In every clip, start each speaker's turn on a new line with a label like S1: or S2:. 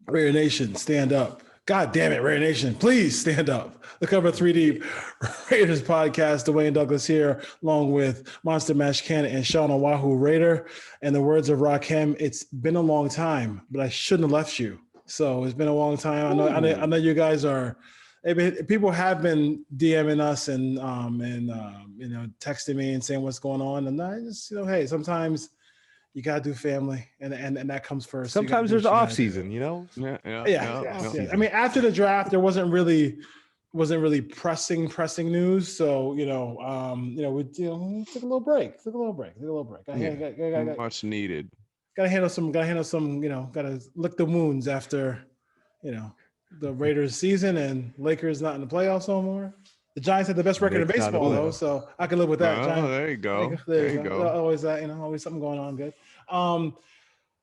S1: Raider Nation, stand up. God damn it, Raider Nation, please stand up. The Cover 3 Deep Raiders podcast. Dwayne Douglas here, along with Monster Mash Cannon and Sean Oahu Raider. And the words of Rakim, it's been a long time, but I shouldn't have left you. So it's been a long time. I know you guys are. People have been DMing us and texting me and saying what's going on. And I just, hey, sometimes you gotta do family, and that comes first.
S2: Sometimes there's off season,
S1: Yeah. I mean, after the draft, there wasn't really pressing news. So we took a little break.
S3: Much needed.
S1: Gotta handle some. Gotta lick the wounds after, the Raiders season and Lakers not in the playoffs no more. The Giants had the best record in baseball, though, so I can live with that.
S3: Oh, there you go. There you go.
S1: Always that, always something going on good.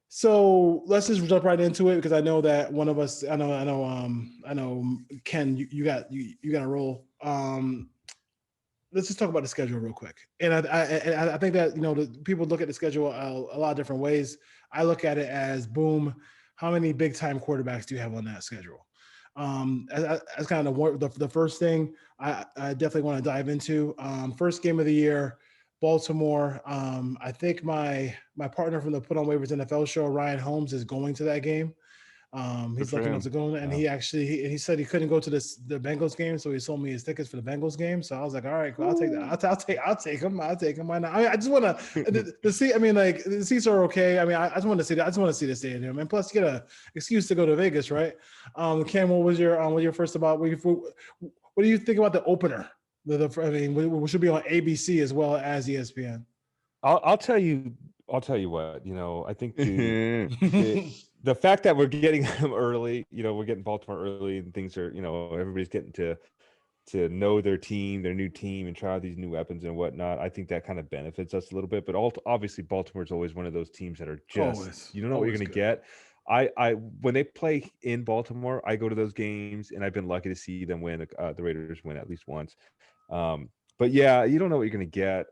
S1: So let's just jump right into it because I know that one of us. I know. Ken, you got a roll. Let's just talk about the schedule real quick. And I think that the people look at the schedule a lot of different ways. I look at it as boom. How many big time quarterbacks do you have on that schedule? As kind of the first thing I definitely want to dive into. First game of the year, Baltimore. I think my partner from the Put on Waivers NFL show, Ryan Holmes, is going to that game. He's lucky enough to go, and he said he couldn't go to the Bengals game, so he sold me his tickets for the Bengals game. So I was like, all right, cool, I'll take that. I'll take him. Why not? I mean, I just want to the seat. I mean, like the seats are okay. I mean, I just want to see that. I just want to see the stadium, and plus get an excuse to go to Vegas, right? Cam, what was your first about? What do you think about the opener? We should be on ABC as well as ESPN.
S2: I'll tell you what. I think the fact that we're getting them early, we're getting Baltimore early, and things are, everybody's getting to know their team, their new team, and try out these new weapons and whatnot. I think that kind of benefits us a little bit. But obviously, Baltimore's always one of those teams that are just you don't know what you're going to get. I when they play in Baltimore, I go to those games, and I've been lucky to see them win. The Raiders win at least once. But yeah, you don't know what you're going to get.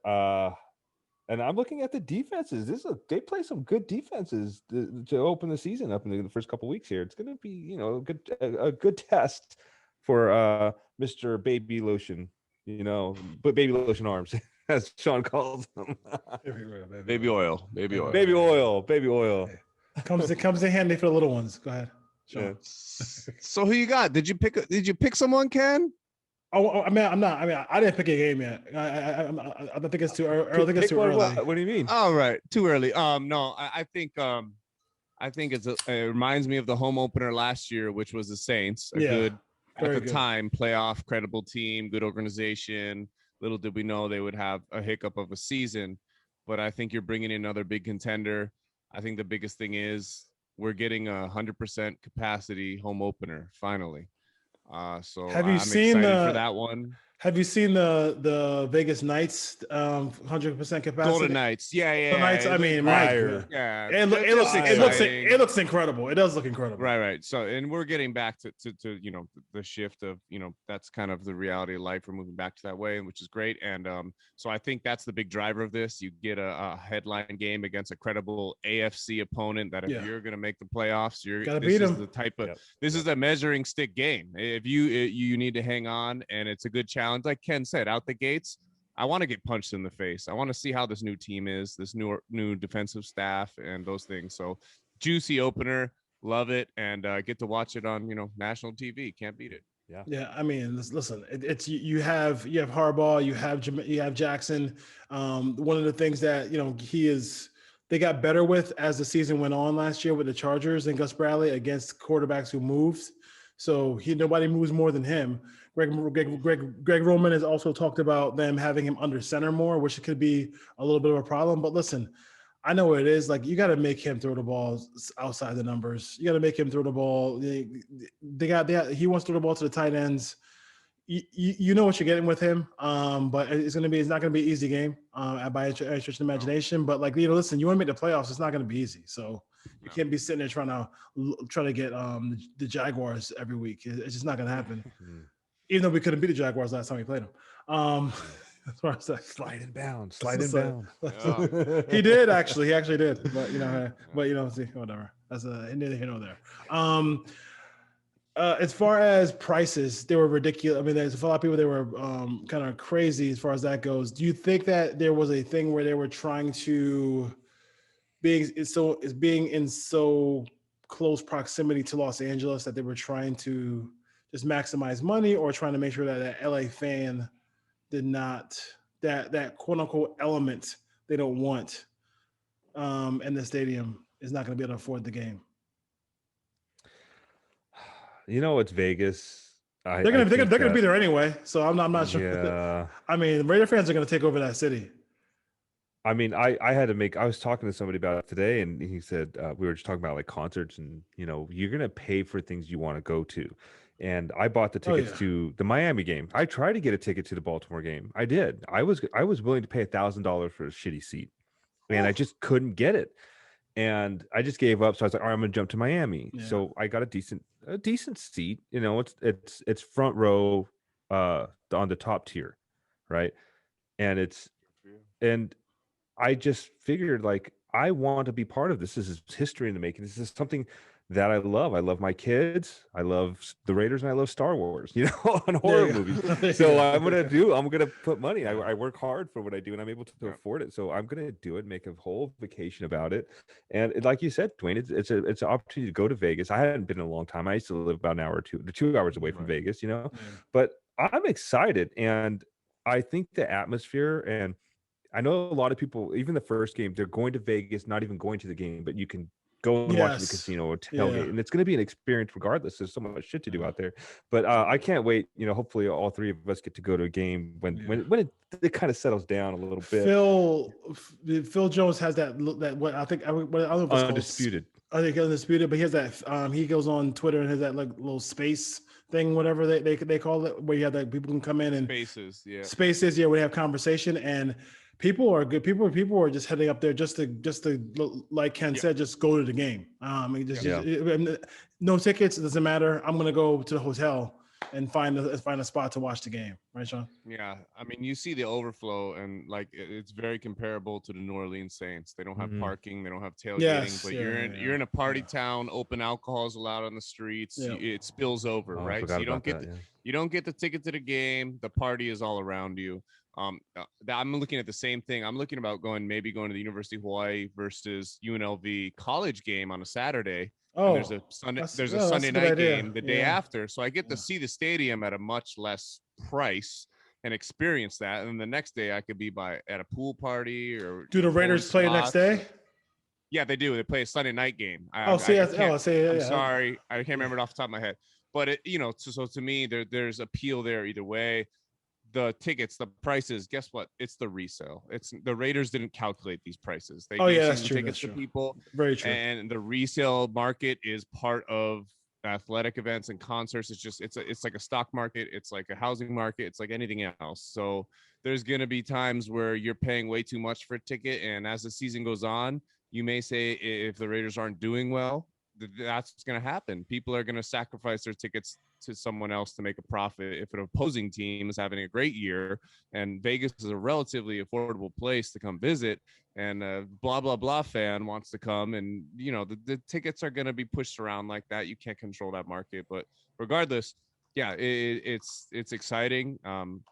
S2: And I'm looking at the defenses. They play some good defenses to open the season up in the first couple of weeks here. It's going to be, a good test for Mr. Baby Lotion, but Baby Lotion arms, as Sean calls them.
S3: Baby oil.
S1: Comes in handy for the little ones. Go ahead, Sean.
S3: Yeah. So who you got? Did you pick someone, Ken?
S1: I didn't pick a game yet. I think it's too early. I think it's too early.
S2: What do you mean?
S3: All right, too early. No, I think it reminds me of the home opener last year, which was the Saints. Good time playoff credible team, good organization. Little did we know they would have a hiccup of a season, but I think you're bringing in another big contender. I think the biggest thing is we're getting 100% capacity home opener finally. So
S1: have you seen
S3: excited for that one?
S1: Have you seen the Vegas Knights 100% capacity?
S3: Golden Knights, yeah.
S1: The Knights, I mean,
S3: yeah.
S1: It looks incredible. It does look incredible.
S3: Right. So, and we're getting back to the shift of that's kind of the reality of life. We're moving back to that way, which is great. And so I think that's the big driver of this. You get a headline game against a credible AFC opponent that if you're going to make the playoffs, you're
S1: gotta beat them.
S3: This is a measuring stick game. If you need to hang on, and it's a good challenge. Like Ken said, out the gates, I want to get punched in the face. I want to see how this new team is, this new defensive staff, and those things. So juicy opener, love it, and get to watch it on national TV. Can't beat it.
S1: Yeah. I mean, listen, it's you have Harbaugh, you have Jackson. One of the things that they got better with as the season went on last year with the Chargers and Gus Bradley against quarterbacks who moved. So nobody moves more than him. Greg Roman has also talked about them having him under center more, which could be a little bit of a problem. But listen, I know what it is. Like, you got to make him throw the ball outside the numbers. You got to make him throw the ball. He wants to throw the ball to the tight ends. You know what you're getting with him. But it's not going to be an easy game by any stretch of imagination. But listen, you want to make the playoffs. It's not going to be easy. So you can't be sitting there trying to get the Jaguars every week. It's just not going to happen. Even though we couldn't beat the Jaguars last time we played them. as far as that.
S2: Slide and bound.
S1: He did actually. He actually did. But see, whatever. That's neither here nor there. As far as prices, they were ridiculous. I mean, there's a lot of people that were kind of crazy as far as that goes. Do you think that there was a thing where they were trying to being in so close proximity to Los Angeles that they were trying to just maximize money, or trying to make sure that LA fan did not that quote unquote element they don't want in the stadium is not going to be able to afford the game?
S2: It's Vegas.
S1: They're gonna be there anyway, so I'm not sure.
S2: Yeah.
S1: I mean, Raider fans are gonna take over that city.
S2: I mean, I was talking to somebody about it today, and he said we were just talking about like concerts, and you're gonna pay for things you want to go to. And I bought the tickets to the Miami game. I tried to get a ticket to the Baltimore game. I did. I was willing to pay $1,000 for a shitty seat, and I just couldn't get it. And I just gave up. So I was like, all right, I'm gonna jump to Miami. Yeah. So I got a decent seat. It's front row on the top tier, right? And I just figured, like, I want to be part of this. This is history in the making. This is something that I love. I love my kids. I love the Raiders, and I love Star Wars, on horror movies. So I'm gonna put money. I work hard for what I do, and I'm able to afford it. So I'm gonna do it, make a whole vacation about it. And like you said, Dwayne, it's an opportunity to go to Vegas. I hadn't been in a long time. I used to live about an hour or 2 hours away from Vegas, but I'm excited, and I think the atmosphere, and I know a lot of people, even the first game, they're going to Vegas, not even going to the game, but you can go and watch the casino or tailgate, and it's going to be an experience regardless. There's so much shit to do out there, but I can't wait. Hopefully all three of us get to go to a game when it kind of settles down a little bit.
S1: Phil Jones has that what I don't know if it's
S2: Undisputed.
S1: I think Undisputed, but he has that. He goes on Twitter and has that like little space thing, whatever they call it, where you have that people can come in and spaces, where they have conversation, and people are good. People are just heading up there just to like Ken said, just go to the game. No tickets, it doesn't matter. I'm gonna go to the hotel and find a spot to watch the game, right, Sean?
S3: Yeah, I mean, you see the overflow, and like it's very comparable to the New Orleans Saints. They don't have parking, they don't have tailgating, but you're in a party town. Open alcohol is allowed on the streets. It spills over, right? So you don't get the ticket to the game. The party is all around you. I'm looking at the same thing. I'm looking about going to the University of Hawaii versus UNLV college game on a Saturday. Oh, there's a Sunday night game the day after, so I get to see the stadium at a much less price and experience that. And then the next day I could be at a pool party or. Do
S1: the Raiders play next day?
S3: Yeah, they do. They play a Sunday night game.
S1: I'm sorry,
S3: I can't remember it off the top of my head, but so to me there's appeal there either way. The tickets, the prices, guess what? It's the resale. The Raiders didn't calculate these prices. They
S1: that's true.
S3: Tickets to people.
S1: Very true.
S3: And the resale market is part of athletic events and concerts. It's like a stock market. It's like a housing market. It's like anything else. So there's going to be times where you're paying way too much for a ticket. And as the season goes on, you may say if the Raiders aren't doing well, that's what's going to happen. People are going to sacrifice their tickets to someone else to make a profit if an opposing team is having a great year, and Vegas is a relatively affordable place to come visit, and a blah blah blah fan wants to come, and the tickets are going to be pushed around like that. You can't control that market, but regardless, it's exciting. I'm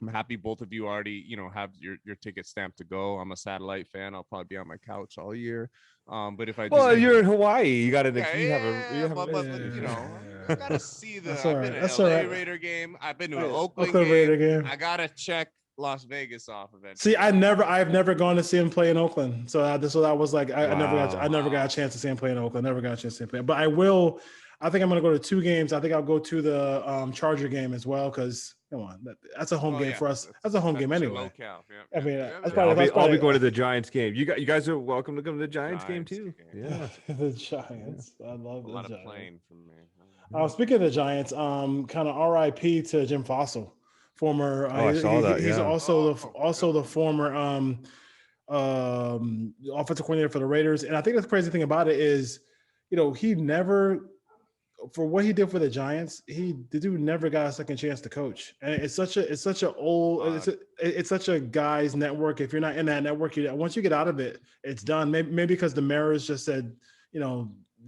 S3: happy both of you already, have your ticket stamped to go. I'm a satellite fan. I'll probably be on my couch all year. But if I
S2: you're in Hawaii, you got to
S3: I gotta see I've been to LA Raider game. I've been to an Oakland
S1: Raider game.
S3: I gotta check Las Vegas off eventually.
S1: See, I've never gone to see him play in Oakland. So I was like, I never got a chance to see him play in Oakland. Never got a chance to see him play. But I will. I think I'm going to go to 2 games. I think I'll go to the Charger game as well, because come on, that's a home game for us. That's a home game anyway. I mean,
S2: I'll be going to the Giants game. You guys are welcome to come to the Giants game too. Yeah,
S1: the Giants. I love the Giants.
S3: A lot of playing for me.
S1: Speaking of the Giants, kind of RIP to Jim Fassel, former.
S2: I saw that.
S1: He's also the former offensive coordinator for the Raiders, and I think the crazy thing about it is, he never for what he did for the Giants, the dude never got a second chance to coach, and it's such a guy's network. If you're not in that network, once you get out of it, it's done. Maybe because the Mariners just said,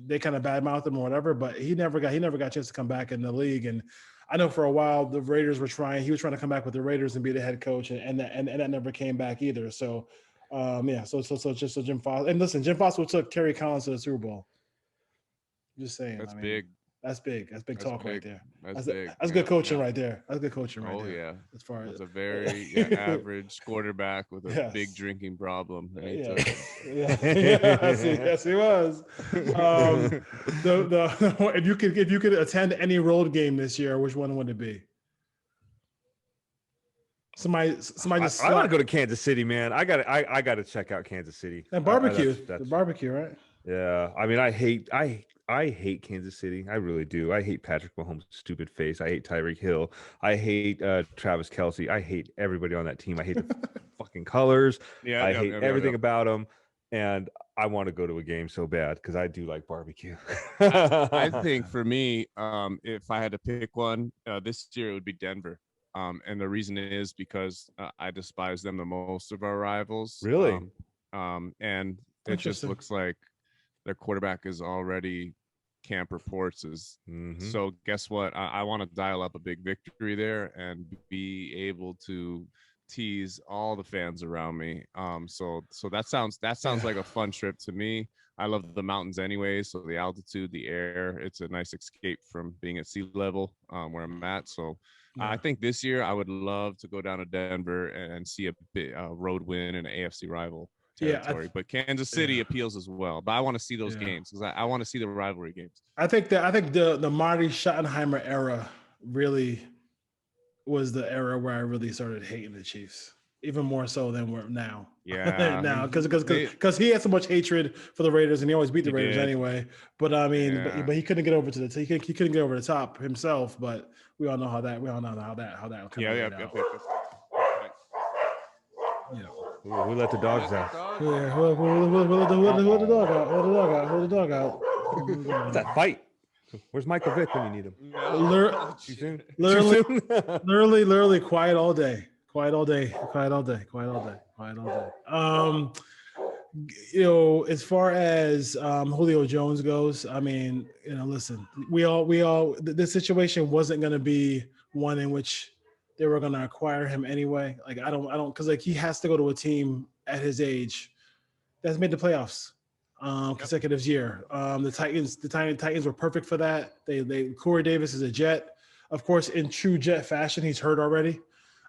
S1: they kind of badmouthed him or whatever, but he never got a chance to come back in the league. And I know for a while the Raiders were he was trying to come back with the Raiders and be the head coach, and that never came back either. So, so Jim Fassel, and listen, Jim Fassel took Terry Collins to the Super Bowl. Just saying.
S3: That's big.
S1: That's big. That's big talk right there.
S3: That's big.
S1: That's good coaching right there. That's good coaching right there.
S3: Oh yeah.
S1: As far as
S3: a very average quarterback with a big drinking problem.
S1: Yes, he was. If you could attend any road game this year, which one would it be? Somebody just.
S2: I want to go to Kansas City, man. I got to check out Kansas City.
S1: And barbecue. The barbecue, right?
S2: Yeah. I mean, I hate Kansas City. I really do. I hate Patrick Mahomes' stupid face. I hate Tyreek Hill. I hate Travis Kelce. I hate everybody on that team. I hate the fucking colors. I hate everything about them. And I want to go to a game so bad because I do like barbecue.
S3: I think for me, if I had to pick one this year, it would be Denver. And the reason is because I despise them the most of our rivals.
S2: Really?
S3: And it just looks like their quarterback is already camp reports is.
S2: Mm-hmm.
S3: So guess what? I want to dial up a big victory there and be able to tease all the fans around me. So that sounds like a fun trip to me. I love the mountains anyway, so the altitude, the air, it's a nice escape from being at sea level where I'm at. So I think this year I would love to go down to Denver and see a road win in an AFC rival territory. But Kansas City appeals as well. But I want to see those games because I want to see the rivalry games.
S1: I think the Marty Schottenheimer era really was the era where I really started hating the Chiefs, even more so than we're now.
S3: Yeah,
S1: now because he had so much hatred for the Raiders and he always beat the Raiders anyway. But I mean, but he couldn't get over to he couldn't get over the top himself. But we all know how that kind of
S2: Who let the dogs out?
S1: Who let the dog out?
S2: What's that fight? Where's Michael Vick when you need him?
S1: Literally quiet all day. As far as Julio Jones goes, I mean, listen, we all the situation wasn't going to be one in which they were going to acquire him anyway. Like I don't because like he has to go to a team at his age that's made the playoffs consecutive year. The Titans were perfect for that. Corey Davis is a Jet, of course, in true Jet fashion. He's hurt already.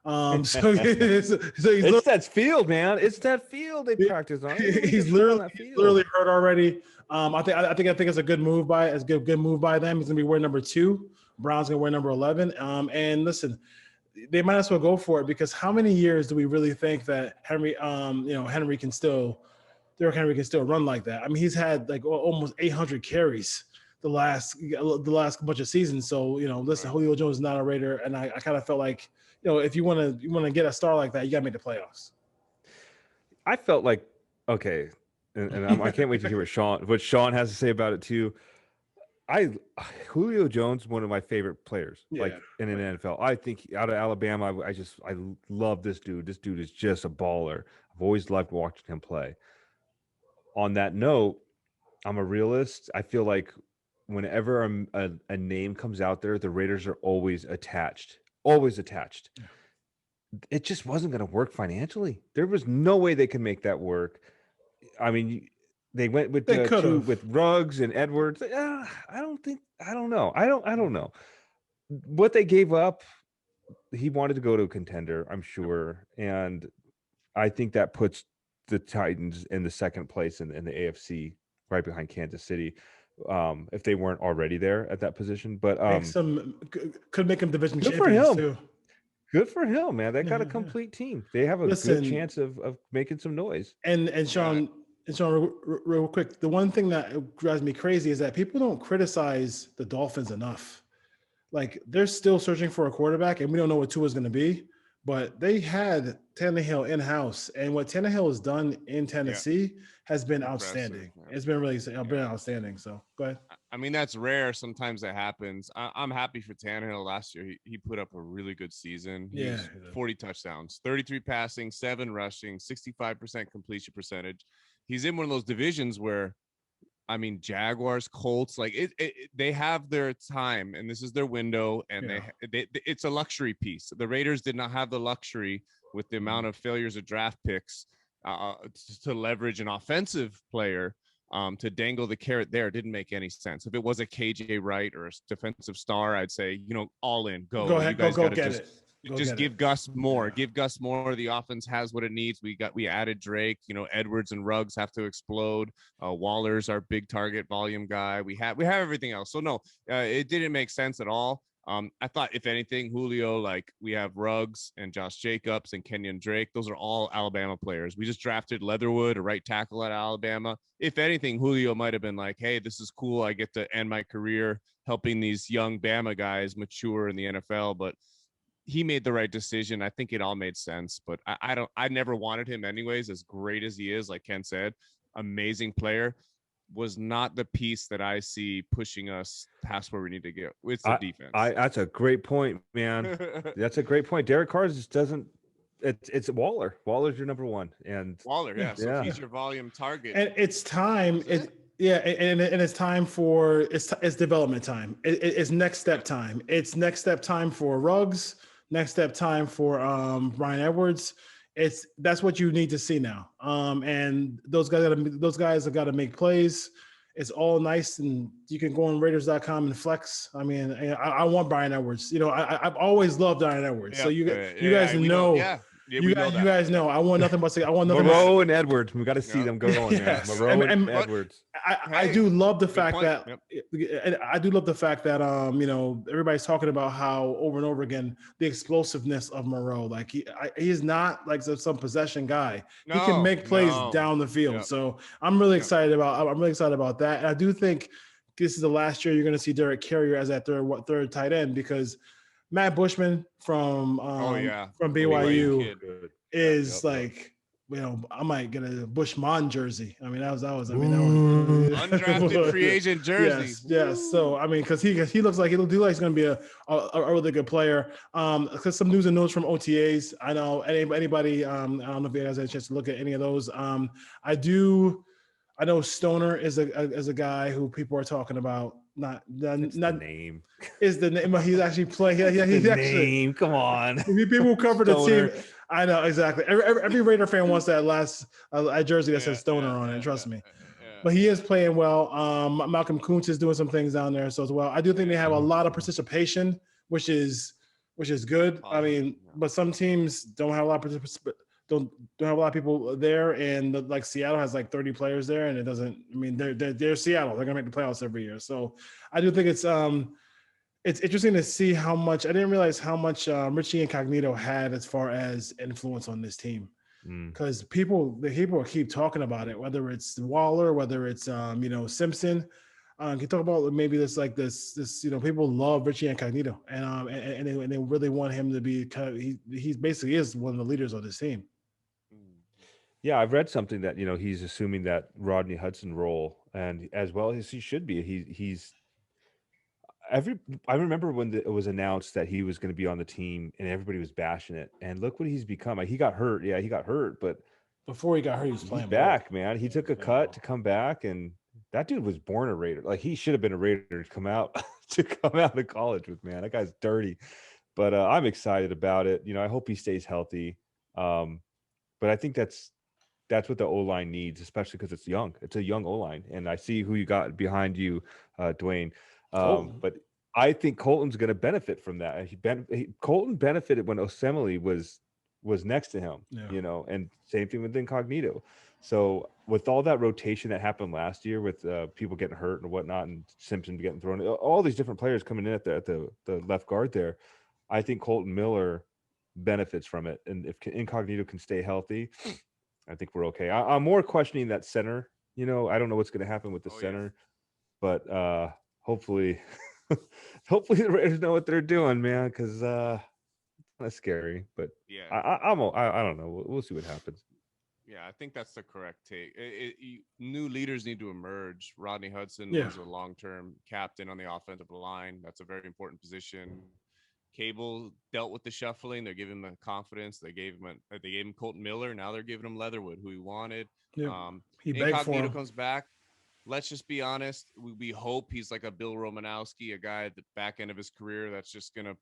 S1: It's
S2: that field, man. It's that field they practice on.
S1: He's literally hurt already. I think it's a good move by them. He's gonna be wearing number 2. Brown's gonna wear number 11. And listen, they might as well go for it because how many years do we really think that Derrick Henry can still run like that? I mean, he's had like almost 800 carries the last bunch of seasons. So listen, Julio Jones is not a Raider, and I kind of felt like if you want to get a star like that, you got to make the playoffs.
S2: I felt like okay, and I can't wait to hear what Sean has to say about it too. Julio Jones, one of my favorite players, in an NFL. I think out of Alabama, I love this dude. This dude is just a baller. I've always loved watching him play. On that note, I'm a realist. I feel like whenever a name comes out there, the Raiders are always attached. It just wasn't going to work financially. There was no way they could make that work. I mean, they went with with Ruggs and Edwards. I don't know. What they gave up, he wanted to go to a contender, I'm sure. And I think that puts the Titans in the second place in the AFC, right behind Kansas City, if they weren't already there at that position. But
S1: could make them division champions too.
S2: Good for him, man. They got a complete team. They have a good chance of making some noise.
S1: And Sean, real quick, the one thing that drives me crazy is that people don't criticize the Dolphins enough. Like they're still searching for a quarterback, and we don't know what Tua is going to be. but they had Tannehill in house, and what Tannehill has done in Tennessee has been outstanding.
S3: Yeah.
S1: It's been really been outstanding. So go ahead.
S3: I mean, that's rare. Sometimes that happens. I'm happy for Tannehill. Last year, he put up a really good season.
S1: Yeah,
S3: 40 touchdowns, 33 passing, 7 rushing, 65% completion percentage. He's in one of those divisions where, I mean, Jaguars, Colts, like they have their time, and this is their window, and they it's a luxury piece. The Raiders did not have the luxury with the amount of failures of draft picks to leverage an offensive player. To dangle the carrot there didn't make any sense. If it was a KJ Wright or a defensive star, I'd say, all in, go.
S1: Go ahead,
S3: you guys
S1: go
S3: gotta
S1: get it.
S3: Just give Gus more. Give Gus more. The offense has what it needs. We added Drake. Edwards and Ruggs have to explode. Waller's our big target volume guy. We have everything else. So no, it didn't make sense at all. I thought, if anything, Julio, like, we have Ruggs and Josh Jacobs and Kenyon Drake. Those are all Alabama players. We just drafted Leatherwood, a right tackle at Alabama. If anything, Julio might have been like, hey, this is cool. I get to end my career helping these young Bama guys mature in the NFL. But he made the right decision. I think it all made sense. But I never wanted him anyways, as great as he is, like Ken said, amazing player. Was not the piece that I see pushing us past where we need to get. It's the defense.
S2: That's a great point, man. That's a great point. Derek Carr just doesn't. It's Waller. Waller's your number one, and
S3: Waller, yeah. So he's your volume target,
S1: and it's time. And it's time for it's development time. It's next step time. It's next step time for Ruggs. Next step time for Bryan Edwards. That's what you need to see now. And those guys have got to make plays. It's all nice, and you can go on Raiders.com and flex. I mean, I want Bryan Edwards. I've always loved Bryan Edwards. So you guys know. You guys know. I want nothing but
S2: Moreau and Edwards. We got to see them going. Yes. Man. Moreau and Edwards.
S1: I do love the fact that everybody's talking about how over and over again the explosiveness of Moreau. Like he's not like some possession guy. He can make plays down the field. Yep. So I'm really excited about that. And I do think this is the last year you're going to see Derek Carrier as that third tight end, because Matt Bushman from BYU is like, I might get a Bushman jersey. I mean, that was
S3: undrafted free agent jersey.
S1: Yes. So I mean, because he looks like he's going to be a really good player. Because some news and notes from OTAs. I know anybody. I don't know if you guys had a chance to look at any of those. I know Stoner is a guy who people are talking about. Not the
S2: name
S1: is the name. He's actually playing. Yeah, he's actually
S2: name. Come on,
S1: people who cover the team. I know exactly. Every Raider fan wants that last jersey that says Stoner on it. Trust me. But he is playing well. Malcolm Kuntz is doing some things down there so as well. I do think they have a lot of participation, which is good. I mean, but some teams don't have a lot of participation. Don't have a lot of people there, and like Seattle has like 30 players there, and it doesn't. I mean, they're Seattle. They're gonna make the playoffs every year. So I do think it's interesting to see how much. I didn't realize how much Richie Incognito had as far as influence on this team, because people keep talking about it. Whether it's Waller, whether it's Simpson. Can you talk about maybe this people love Richie Incognito, and they really want him to be he basically is one of the leaders of this team.
S2: Yeah, I've read something that he's assuming that Rodney Hudson role, and as well as he should be. I remember when it was announced that he was going to be on the team, and everybody was bashing it. And look what he's become. Like, he got hurt. Yeah, he got hurt, but
S1: before he got hurt, he was playing
S2: back, man. He took a cut to come back, and that dude was born a Raider. Like, he should have been a Raider to come out of college with, man. That guy's dirty. But I'm excited about it. I hope he stays healthy. But I think that's what the O-line needs, especially because it's young. It's a young O-line. And I see who you got behind you, Dwayne. But I think Colton's going to benefit from that. Colton benefited when Osemele was next to him, and same thing with Incognito. So with all that rotation that happened last year with people getting hurt and whatnot, and Simpson getting thrown, all these different players coming in at the left guard there, I think Colton Miller benefits from it. And if Incognito can stay healthy, I think we're okay. I'm more questioning that center. I don't know what's going to happen with the center, but hopefully the Raiders know what they're doing, man, because of scary, but
S3: Yeah.
S2: I don't know. We'll see what happens.
S3: Yeah, I think that's the correct take. New leaders need to emerge. Rodney Hudson was a long-term captain on the offensive line. That's a very important position. Cable dealt with the shuffling. They're giving him the confidence. They gave him Colton Miller. Now they're giving him Leatherwood, who he wanted.
S1: Yep. He begged for
S3: Incognito
S1: him.
S3: comes back. Let's just be honest. We hope he's like a Bill Romanowski, a guy at the back end of his career that's just gonna,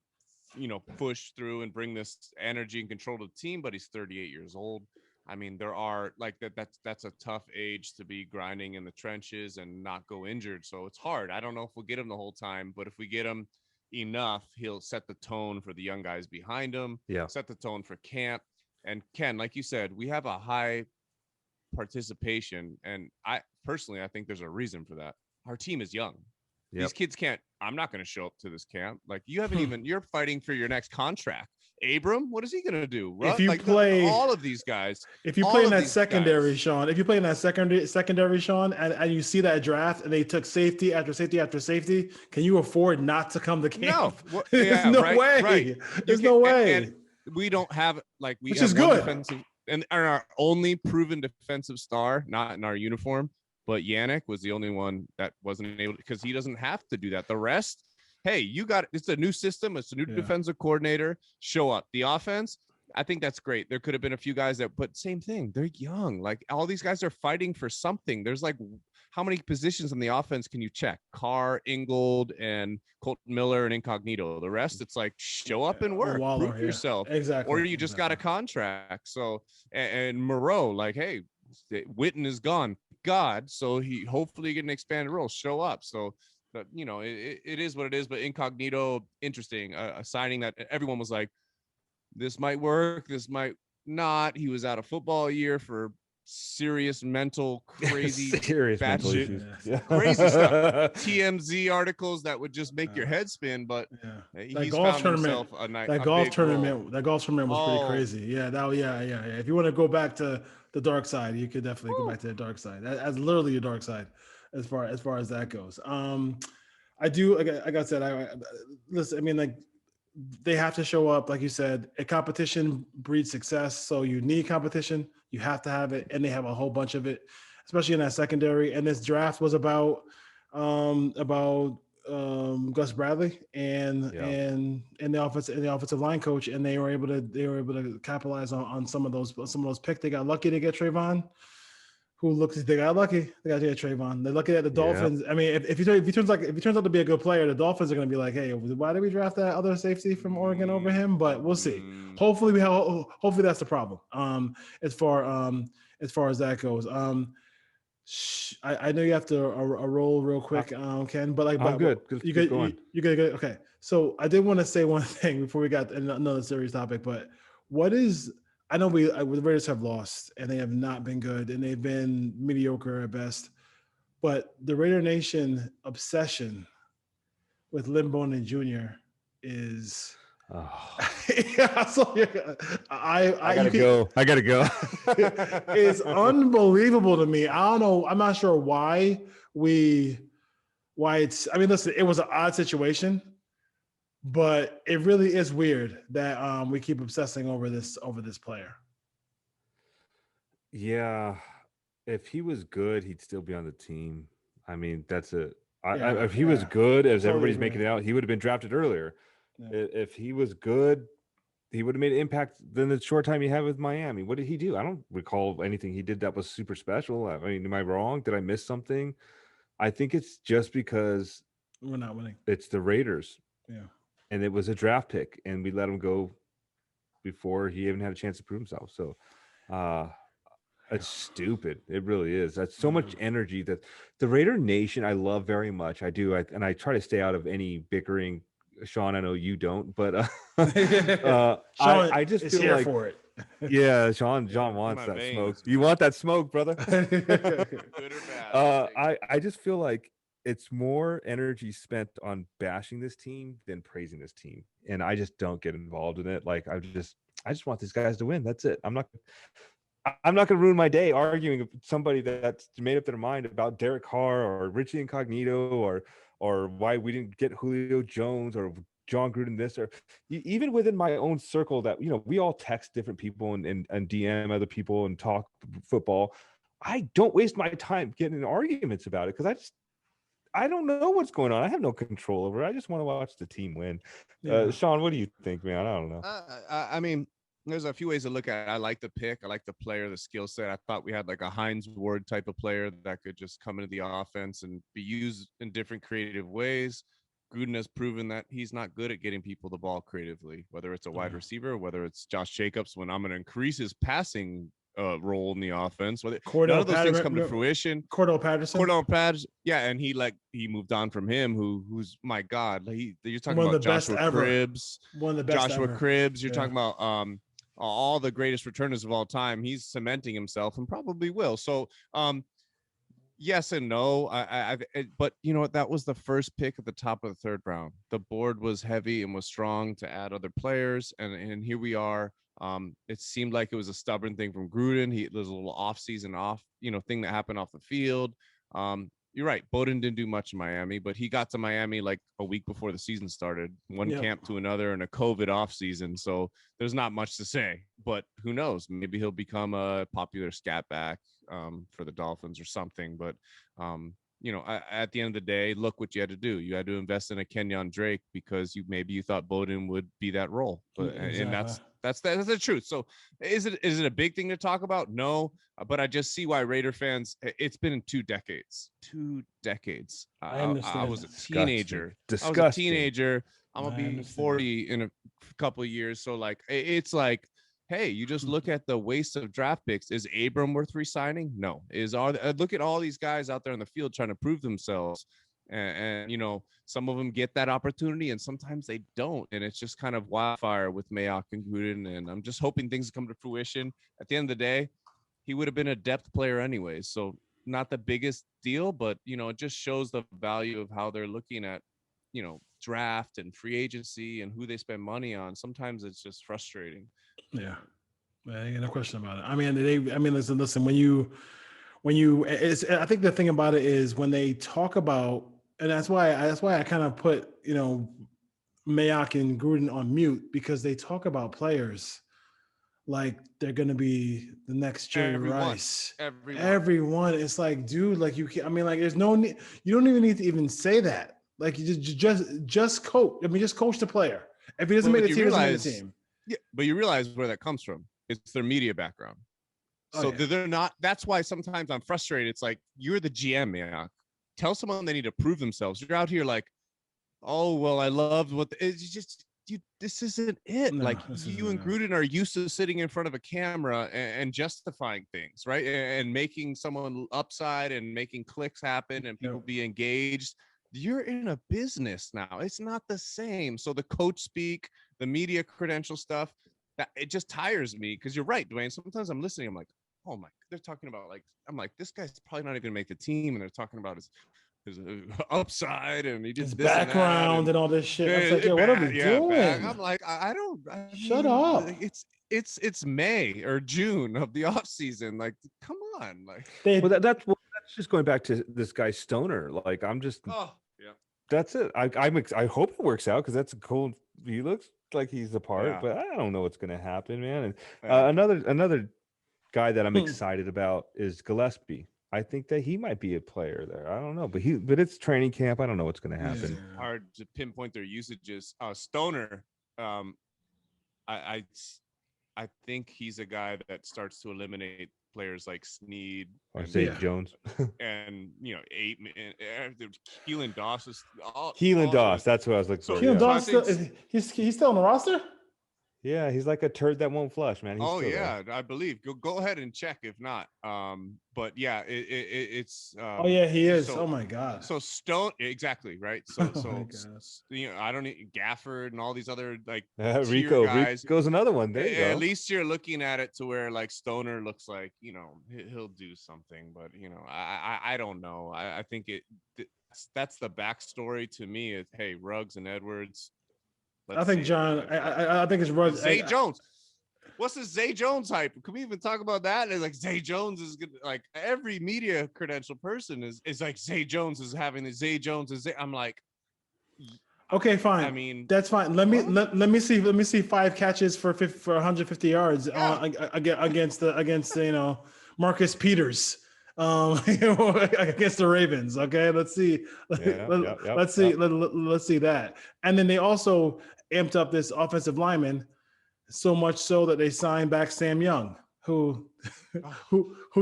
S3: push through and bring this energy and control to the team. But he's 38 years old. I mean, there are like that's a tough age to be grinding in the trenches and not go injured. So it's hard. I don't know if we'll get him the whole time, but if we get him enough, he'll set the tone for the young guys behind him.
S2: Yeah.
S3: Set the tone for camp. And Ken, like you said, we have a high participation. And I think there's a reason for that. Our team is young. Yep. These kids I'm not going to show up to this camp. Like you haven't even, you're fighting for your next contract. Abram, what is he going to do?
S1: If you play
S3: all of these guys,
S1: if you play in that secondary, Sean, Sean, and you see that draft and they took safety after safety after safety, can you afford not to come to camp?
S3: No,
S1: there's no way. Right. There's no way.
S3: And we don't have
S1: which is good.
S3: And our only proven defensive star, not in our uniform, but Yannick was the only one that wasn't able because he doesn't have to do that. The rest. Hey, it's a new system. It's a new defensive coordinator. Show up. The offense, I think that's great. There could have been a few guys but same thing. They're young. Like all these guys are fighting for something. There's like, how many positions in the offense can you check? Carr, Ingold, and Colton Miller and Incognito. The rest, it's like show up and work. Prove yourself.
S1: Exactly.
S3: Or you just got a contract. So, and Moreau, like, hey, Witten is gone. God. So he hopefully get an expanded role. Show up. So, but it is what it is. But Incognito, interesting. A signing that everyone was like, this might work, this might not. He was out of football year for serious mental, crazy,
S2: serious mental
S3: shit,
S2: issues.
S3: Crazy stuff. TMZ articles that would just make your head spin. But
S1: that golf tournament, that golf tournament was pretty crazy. Yeah, If you want to go back to the dark side, you could definitely go back to the dark side. That's literally a dark side. As far as that goes, I do. Like I said, listen. I mean, like they have to show up. Like you said, a competition breeds success. So you need competition. You have to have it, and they have a whole bunch of it, especially in that secondary. And this draft was about Gus Bradley and the offensive line coach, and they were able to capitalize on some of those picks. They got lucky to get Trayvon. They got lucky. They got to get Trayvon. They're lucky that the Dolphins. I mean, if he turns out to be a good player, the Dolphins are going to be like, hey, why did we draft that other safety from Oregon over him? But we'll see. Hopefully that's the problem. As far as that goes. I know you have to roll real quick, Ken. But I'm
S2: good.
S1: You good. Okay. So I did want to say one thing before we got another serious topic. But I know the Raiders have lost and they have not been good and they've been mediocre at best, but the Raider Nation obsession with Lynn Bowden Jr. is. I
S2: gotta go.
S1: It's unbelievable to me. I don't know. I'm not sure why it's. I mean, listen, it was an odd situation. But it really is weird that we keep obsessing over this player.
S2: Yeah, if he was good, he'd still be on the team. I mean, if he was good, as everybody's making it out, he would have been drafted earlier. Yeah. If he was good, he would have made an impact than the short time he had with Miami. What did he do? I don't recall anything he did that was super special. I mean, am I wrong? Did I miss something? I think it's just because
S1: we're not winning.
S2: It's the Raiders.
S1: Yeah.
S2: And it was a draft pick, and we let him go before he even had a chance to prove himself. So it's stupid. It really is. That's so much energy that the Raider Nation I love very much. I do. And I try to stay out of any bickering. Sean, I know you don't, but
S1: Sean
S2: I just feel
S1: here
S2: like,
S1: for it.
S2: Yeah, John wants that smoke. You want that smoke, brother?
S3: Good or bad?
S2: I just feel like it's more energy spent on bashing this team than praising this team, and I just don't get involved in it. Like I just want these guys to win. That's it. I'm not going to ruin my day arguing with somebody that's made up their mind about Derek Carr or Richie Incognito or why we didn't get Julio Jones or John Gruden this, or even within my own circle that, we all text different people and DM other people and talk football. I don't waste my time getting in arguments about it because I don't know what's going on. I have no control over it. I just want to watch the team win.
S1: Yeah.
S2: Sean, what do you think, man? I don't know.
S3: I mean, there's a few ways to look at it. I like the pick. I like the player, the skill set. I thought we had like a Hines Ward type of player that could just come into the offense and be used in different creative ways. Gruden has proven that he's not good at getting people the ball creatively, whether it's a wide receiver, whether it's Josh Jacobs, when I'm going to increase his passing role in the offense. None of those things come to fruition.
S1: Cordell Patterson.
S3: Yeah, and he moved on from him. Who's my God? You're talking
S1: one of
S3: about
S1: the best
S3: Joshua
S1: ever.
S3: Cribbs.
S1: One of the best
S3: Joshua
S1: ever.
S3: Cribbs. You're talking about all the greatest returners of all time. He's cementing himself and probably will. So yes and no. But you know what? That was the first pick at the top of the third round. The board was heavy and was strong to add other players, and here we are. It seemed like it was a stubborn thing from Gruden. There's a little off-season thing that happened off the field. You're right. Bowden didn't do much in Miami, but he got to Miami like a week before the season started, one camp to another, and a COVID offseason. So there's not much to say, but who knows? Maybe he'll become a popular scat back for the Dolphins or something. But, at the end of the day, look what you had to do. You had to invest in a Kenyon Drake because maybe you thought Bowden would be that role. But, and that's the truth. So is it a big thing to talk about? No, but I just see why Raider fans, it's been 2 decades. I was a teenager.
S2: Disgusting.
S3: I'm going to be 40 in a couple of years. So like, it's like, hey, you just look at the waste of draft picks. Is Abram worth re-signing? No. Look at all these guys out there in the field trying to prove themselves. And some of them get that opportunity and sometimes they don't. And it's just kind of wildfire with Mayock and Gruden. And I'm just hoping things come to fruition. At the end of the day, he would have been a depth player anyways. So not the biggest deal, but, it just shows the value of how they're looking at, draft and free agency and who they spend money on. Sometimes it's just frustrating.
S1: Yeah. No question about it. I mean, listen, I think the thing about it is when they talk about, and that's why I kind of put, Mayock and Gruden on mute, because they talk about players like they're going to be the next Jerry Rice. Everyone. It's like, dude, like there's no need. You don't even need to even say that. Like you just coach. I mean, just coach the player. If he doesn't make the team, doesn't make the team.
S3: Yeah, but you realize where that comes from. It's their media background. So they're not. That's why sometimes I'm frustrated. It's like, you're the GM, man. Tell someone they need to prove themselves. You're out here like, oh well, I loved it's just you. This isn't it.
S1: No,
S3: like you and Gruden are used to sitting in front of a camera and justifying things, right? And making someone upside and making clicks happen and people be engaged. You're in a business now. It's not the same. So the coach speak, the media credential stuff, that it just tires me, because you're right, Dwayne. Sometimes I'm listening. I'm like, oh my, they're talking about this guy's probably not even gonna make the team, and they're talking about his upside and he just
S1: his background and all this shit. I was like, yo, what are we doing?
S3: I'm like,
S1: shut up.
S3: It's May or June of the off season. Like, come on. Like,
S2: that's just going back to this guy Stoner. Like, I'm just. That's it. I hope it works out, because that's cool. He looks like he's a part, but I don't know what's going to happen, man. And another guy that I'm excited about is Gillespie. I think that he might be a player there. I don't know, but it's training camp. I don't know what's going to happen.
S3: Yeah. Hard to pinpoint their usages. Stoner, I think he's a guy that starts to eliminate players like Snead
S2: or Zay Jones,
S3: and Keelan Doss is
S2: Doss. That's what I was looking for.
S1: Keelan Doss, he's still on the roster.
S2: Yeah, he's like a turd that won't flush, man.
S3: I believe. Go ahead and check if not. But yeah, it's.
S1: He is. Oh my God.
S3: So Stone, exactly right. So I don't need Gafford and all these other like
S2: Rico
S3: guys.
S2: Rico's another one. There you go.
S3: At least you're looking at it to where like Stoner looks like he'll do something, but I don't know. I think that's the backstory to me. Is hey, Ruggs and Edwards.
S1: I think John. I think it's Ruggs.
S3: Zay Jones. What's the Zay Jones hype? Can we even talk about that? It's like Zay Jones is good. Like every media credential person is like Zay Jones is having the Zay Jones is. I'm like,
S1: Okay, fine.
S3: I mean,
S1: that's fine. Let me see 5 catches for 150 yards against Marcus Peters against the Ravens. Okay, let's see. Let's see that. And then they also amped up this offensive lineman so much so that they signed back Sam Young, who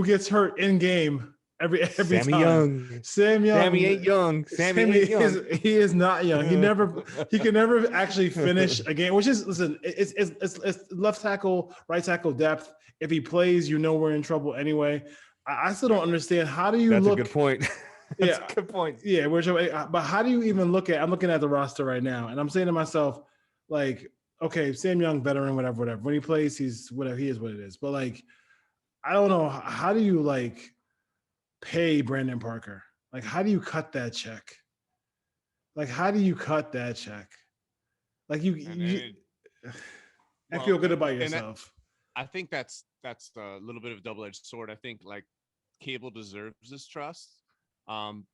S1: gets hurt in game every
S2: Sammy
S1: time. Sam Young.
S2: Sammy ain't young.
S1: He is not young. He can never actually finish a game. Which is, listen, it's left tackle, right tackle depth. If he plays, we're in trouble anyway. I still don't understand. How do you
S2: That's
S1: look?
S2: a good point. That's a good point.
S1: Yeah, but how do you even look at? I'm looking at the roster right now, and I'm saying to myself, like, okay, Sam Young, veteran, whatever. When he plays, he's whatever. He is what it is. But like, I don't know. How do you like pay Brandon Parker? Like, how do you cut that check? Like, how do you cut that check? Like, I feel good about yourself.
S3: I think that's a little bit of a double-edged sword. I think like Cable deserves this trust.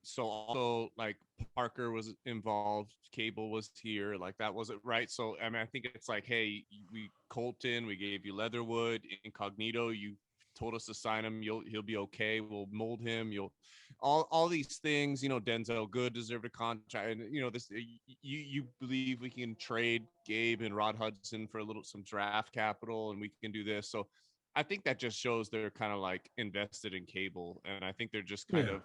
S3: So also like Parker was involved, Cable was here, like that wasn't right. So I mean, I think it's like, hey, Colton, we gave you Leatherwood, Incognito, you told us to sign him, he'll be okay. We'll mold him. All these things, Denzel Good deserved a contract, and this you believe we can trade Gabe and Rod Hudson for some draft capital, and we can do this. So I think that just shows they're kind of like invested in Cable, and I think they're just kind of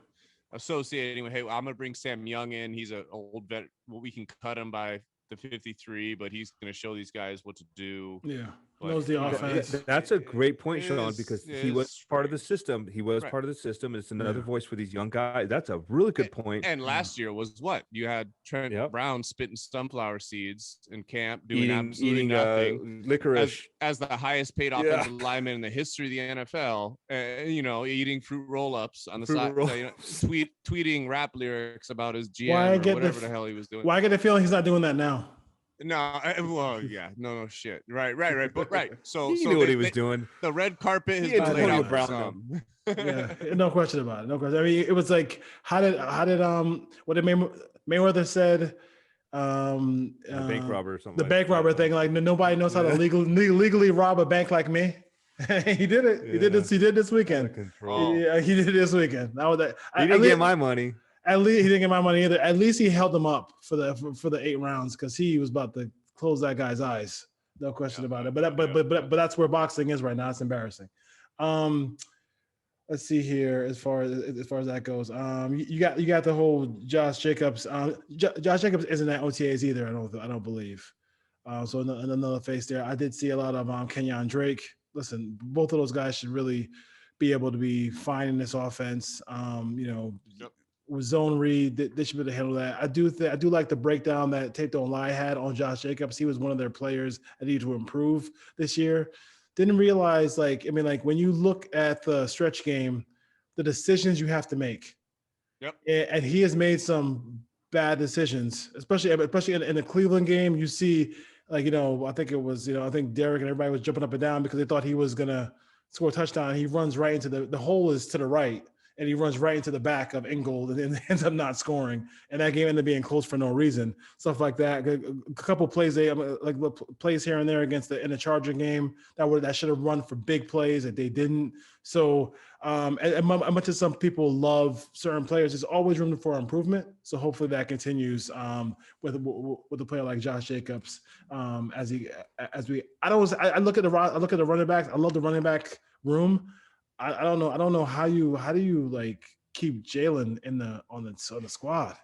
S3: associating with, hey, I'm gonna bring Sam Young in. He's an old vet. Well, we can cut him by the 53, but he's gonna show these guys what to do.
S1: Yeah, knows the offense.
S2: That's a great point, Sean, because he was part of the system. He was part of the system. It's another voice for these young guys. That's a really good point.
S3: And last year was what? You had Trent Brown spitting sunflower seeds in camp, doing absolutely nothing.
S2: Licorice.
S3: As the highest paid offensive lineman in the history of the NFL, eating fruit roll-ups on the side, tweeting rap lyrics about his GM or whatever the hell he was doing.
S1: Why I get the feeling he's not doing that now?
S3: No, no shit. Right. But right. So
S2: he knew what he was doing.
S3: The red carpet has been laid out for some.
S1: Yeah, no question about it. No question. I mean, it was like, how did what did Mayweather said?
S2: The bank robber or something.
S1: The bank robber thing. Like, nobody knows how to legally rob a bank like me. He did it. He did this weekend. Yeah, he did it this weekend.
S2: He didn't get my money.
S1: At least he didn't get my money either. At least he held them up for the 8 rounds, because he was about to close that guy's eyes. No question about it. But that's where boxing is right now. It's embarrassing. Let's see here as far as that goes. You got the whole Josh Jacobs. Josh Jacobs isn't at OTAs either. I don't believe. So another face there. I did see a lot of Kenyon Drake. Listen, both of those guys should really be able to be fine in this offense. With zone read, they should be able to handle that. I do like the breakdown that Tape Don't Lie had on Josh Jacobs. He was one of their players that needed to improve this year. Didn't realize, when you look at the stretch game, the decisions you have to make.
S3: Yep.
S1: And he has made some bad decisions, especially in the Cleveland game. You see, I think Derek and everybody was jumping up and down because they thought he was gonna score a touchdown. He runs right into the hole is to the right, and he runs right into the back of Ingold and ends up not scoring. And that game ended up being close for no reason. Stuff like that. A couple plays, plays here and there in the Charger game that should have run for big plays that they didn't. So as much as some people love certain players, there's always room for improvement. So hopefully that continues with a player like Josh Jacobs. I look at the running backs. I love the running back room. I don't know how do you keep Jalen on the squad.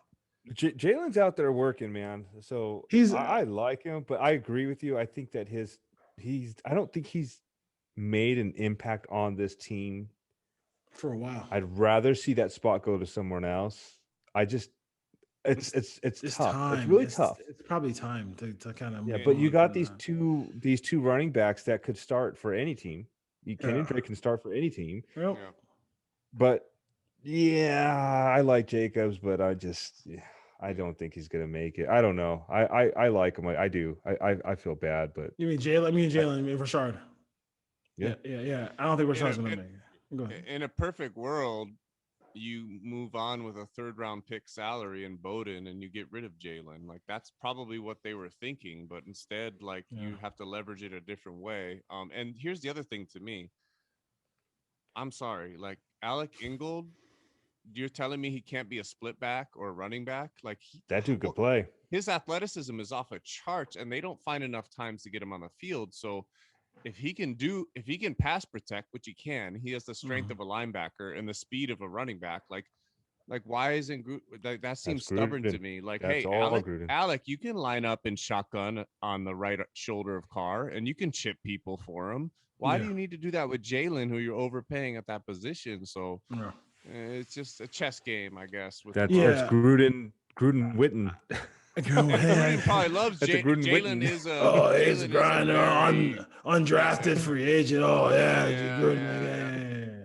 S2: Jalen's out there working, man. So I like him, but I agree with you. I think that I don't think he's made an impact on this team
S1: for a while.
S2: I'd rather see that spot go to someone else. It's tough.
S1: Time.
S2: It's really tough.
S1: It's probably time to kind of
S2: but you got these two running backs that could start for any team. Kenyon Drake can start for any team.
S1: Yep.
S3: Yeah.
S2: But I like Jacobs, but I don't think he's gonna make it. I don't know. I like him. I do. I feel bad, but
S1: you mean Jalen? I mean Rashard.
S2: Yeah.
S1: I don't think Rashard's gonna make it. Go ahead.
S3: In a perfect world, you move on with a 3rd-round pick salary in Bowden and you get rid of Jalen. Like that's probably what they were thinking, but instead, like you have to leverage it a different way. And here's the other thing to me. I'm sorry, like Alec Ingold, you're telling me he can't be a split back or a running back? Like
S2: that dude could play.
S3: His athleticism is off the charts, and they don't find enough times to get him on the field. So if he can pass protect, which he can, he has the strength of a linebacker and the speed of a running back. Like why isn't that seems stubborn to me? Like,
S2: that's
S3: hey, Alec, you can line up in shotgun on the right shoulder of Carr, and you can chip people for him. Why do you need to do that with Jalen, who you're overpaying at that position? So it's just a chess game, I guess.
S2: That's Gruden Witten.
S3: Gruden probably loves Jalen.
S1: He's a grinder, undrafted free agent. Oh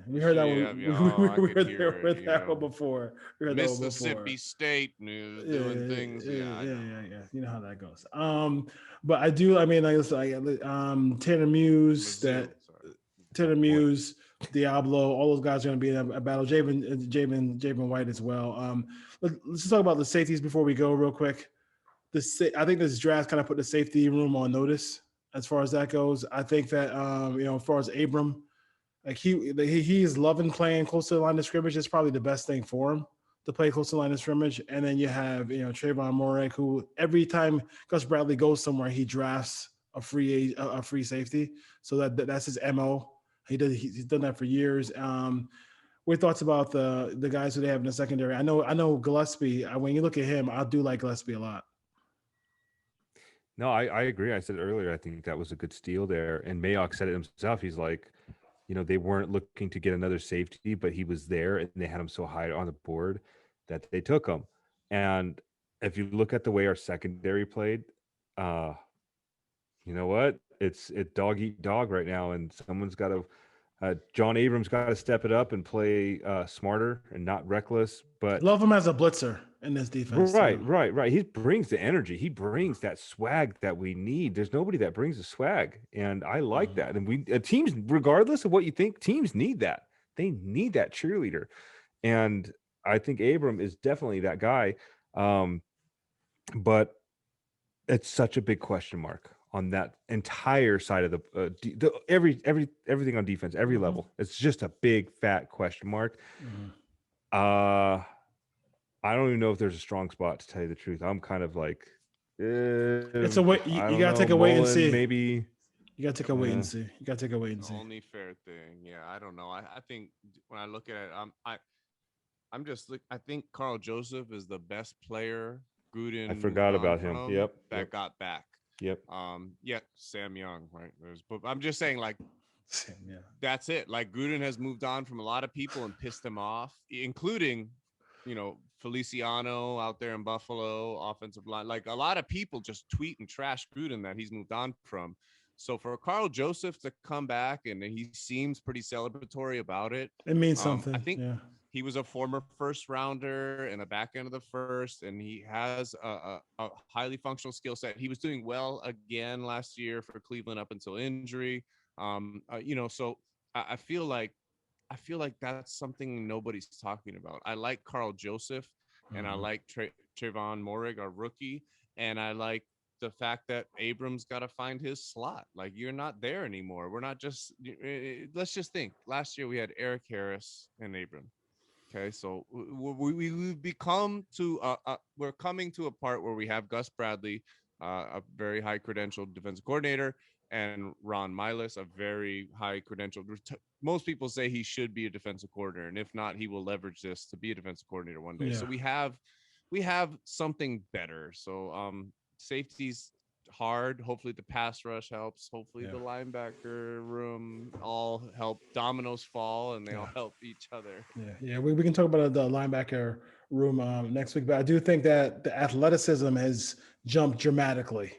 S1: we heard that one. We heard that one before.
S3: Mississippi State news doing things. Yeah.
S1: You know how that goes. But I do. I mean, Tanner Muse, Diablo, all those guys are going to be in a battle. Javen White as well. Let's just talk about the safeties before we go real quick. I think this draft kind of put the safety room on notice as far as that goes. I think that as far as Abram, like he's loving playing close to the line of scrimmage. It's probably the best thing for him to play close to the line of scrimmage. And then you have Trayvon Morik, who every time Gus Bradley goes somewhere, he drafts a free safety. So that's his MO. He's done that for years. What thoughts about the guys who they have in the secondary? I know Gillespie. When you look at him, I do like Gillespie a lot.
S2: No, I agree. I said earlier, I think that was a good steal there. And Mayock said it himself. He's like, they weren't looking to get another safety, but he was there and they had him so high on the board that they took him. And if you look at the way our secondary played, you know what? It's dog eat dog right now. And someone's got to, John Abrams got to step it up and play smarter and not reckless. But
S1: love him as a blitzer in this defense.
S2: Right. He brings the energy. He brings that swag that we need. There's nobody that brings the swag, and I like that. And teams, regardless of what you think, teams need that. They need that cheerleader, and I think Abram is definitely that guy. But it's such a big question mark on that entire side of the everything on defense, every level. It's just a big fat question mark. I don't even know if there's a strong spot, to tell you the truth. I'm kind of like,
S1: it's a wait. You gotta take a wait and see.
S2: Maybe
S1: you gotta take a wait and see. You gotta take a wait and see.
S3: Only fair thing. Yeah, I don't know. I think when I look at it, I think Karl Joseph is the best player. Gruden.
S2: I forgot about him. Yep.
S3: Got back.
S2: Yep.
S3: Sam Young, right? But I'm just saying, like, that's it. Like, Gruden has moved on from a lot of people and pissed them off, including, Feliciano out there in Buffalo, offensive line. Like, a lot of people just tweet and trash Gruden that he's moved on from. So for Karl Joseph to come back and he seems pretty celebratory about it.
S1: It means something.
S3: I think he was a former first rounder in the back end of the first, and he has a highly functional skill set. He was doing well again last year for Cleveland up until injury. So I feel like that's something nobody's talking about. I like Karl Joseph, and I like Trayvon Morig, our rookie, and I like the fact that Abrams got to find his slot. Like, you're not there anymore. We're not just. Let's just think. Last year we had Eric Harris and Abrams. Okay, so we've become to we're coming to a part where we have Gus Bradley, a very high credentialed defensive coordinator, and Ron Miles, a very high credentialed. Most people say he should be a defensive coordinator, and if not, he will leverage this to be a defensive coordinator one day. So we have something better. So safety's hard. Hopefully the pass rush helps. Hopefully the linebacker room all help. Dominoes fall and they all help each other.
S1: We can talk about the linebacker room next week, but I do think that the athleticism has jumped dramatically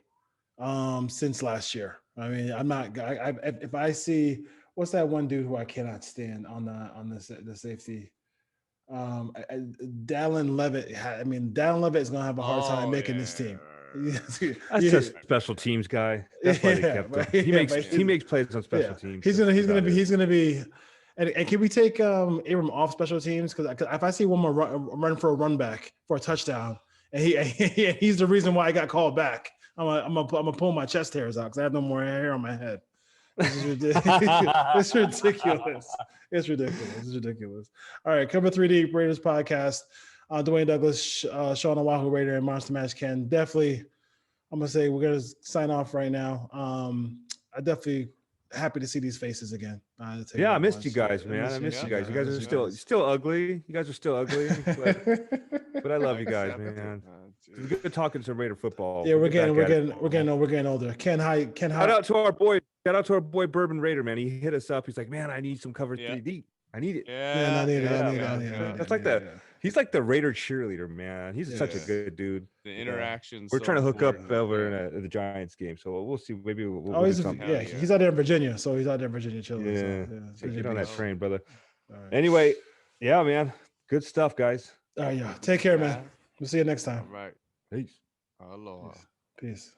S1: since last year. I mean, if I see, what's that one dude who I cannot stand on the safety? Dallin Levitt. Dallin Levitt is going to have a hard time making this team.
S2: That's a special teams guy. That's why they kept him. He makes plays on special teams.
S1: He's gonna be And can we take Abram off special teams? Because if I see one more run for a run back for a touchdown, and he's the reason why I got called back, I'm gonna pull my chest hairs out because I have no more hair on my head. This is ridiculous. It's ridiculous. It's ridiculous. It's ridiculous. All right, Cover 3D Raiders podcast. Dwayne Douglas, Sean Oahu Raider, and Monster Mash Ken. Definitely, I'm gonna say we're gonna sign off right now. I definitely happy to see these faces again.
S2: Yeah, I missed you guys, man. I missed you guys. You guys are still ugly. You guys are still ugly, but I love you guys, man. It's good talking some Raider football.
S1: Yeah, we're getting older. Ken,
S2: shout out to our boy Bourbon Raider, man. He hit us up. He's like, man, I need some Cover 3D. I need it.
S1: Yeah, I need it.
S2: That's like he's like the Raider cheerleader, man. He's such a good dude.
S3: The interactions.
S2: We're trying to hook up over in the Giants game, so we'll see. Maybe we'll
S1: he's out there in Virginia, so he's out there in Virginia chilling.
S2: So get on that train, brother. Right. Anyway, yeah, man. Good stuff, guys.
S1: All right, take care, man. We'll see you next time.
S3: All right.
S2: Peace.
S3: Aloha.
S1: Peace.